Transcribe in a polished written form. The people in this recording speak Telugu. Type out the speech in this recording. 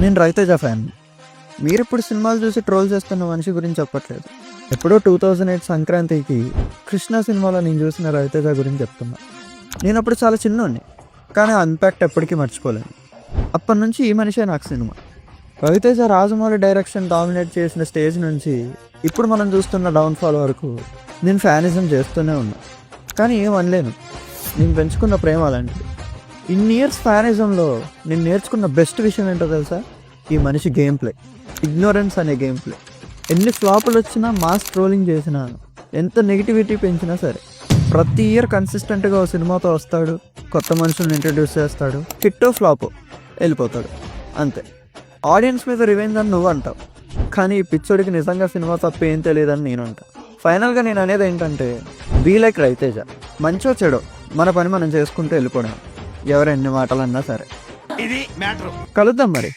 నేను రవితేజ ఫ్యాన్. మీరిప్పుడు సినిమాలు చూసి ట్రోల్ చేస్తున్న మనిషి గురించి చెప్పట్లేదు. ఎప్పుడో 2008 సంక్రాంతికి కృష్ణ సినిమాలో నేను చూసిన రవితేజ గురించి చెప్తున్నా. నేను అప్పుడు చాలా చిన్నోడిని, కానీ ఆ ఇంపాక్ట్ ఎప్పటికీ మర్చిపోలేను. అప్పటి నుంచి ఈ మనిషే నాకు cinema. Raviteja Rajamouli direction dominate చేసిన స్టేజ్ నుంచి ఇప్పుడు మనం చూస్తున్న డౌన్ఫాల్ వరకు నేను ఫ్యానిజం చేస్తూనే ఉన్నా. కానీ ఏం అనలేను, నేను పెంచుకున్న ప్రేమ అలాంటిది. ఇన్ని ఇయర్స్ ఫ్యానిజంలో నేను నేర్చుకున్న బెస్ట్ విషయం ఏంటో తెలుసా? ఈ మనిషి గేమ్ ప్లే, ఇగ్నోరెన్స్ అనే గేమ్ ప్లే. ఎన్ని ఫ్లాపులు వచ్చినా, మాస్ ట్రోలింగ్ చేసినా, ఎంత నెగిటివిటీ పెంచినా సరే, ప్రతి ఇయర్ కన్సిస్టెంట్గా ఓ సినిమాతో వస్తాడు, కొత్త మనుషులను ఇంట్రడ్యూస్ చేస్తాడు, హిట్టో ఫ్లాపో వెళ్ళిపోతాడు, అంతే. ఆడియన్స్ మీద రివెంజ్ అని నువ్వు అంటావు, కానీ ఈ పిచ్చోడికి నిజంగా సినిమా తప్ప ఏం తెలియదని నేను అంటా. ఫైనల్గా నేను అనేది ఏంటంటే, బీ లైక్ రవితేజ. మంచో చెడో మన పని మనం చేసుకుంటూ వెళ్ళిపోవడం. ఎవరు ఎన్ని మాటలు అన్నా సరే. ఇది మ్యాటర్. కలుద్దాం మరి.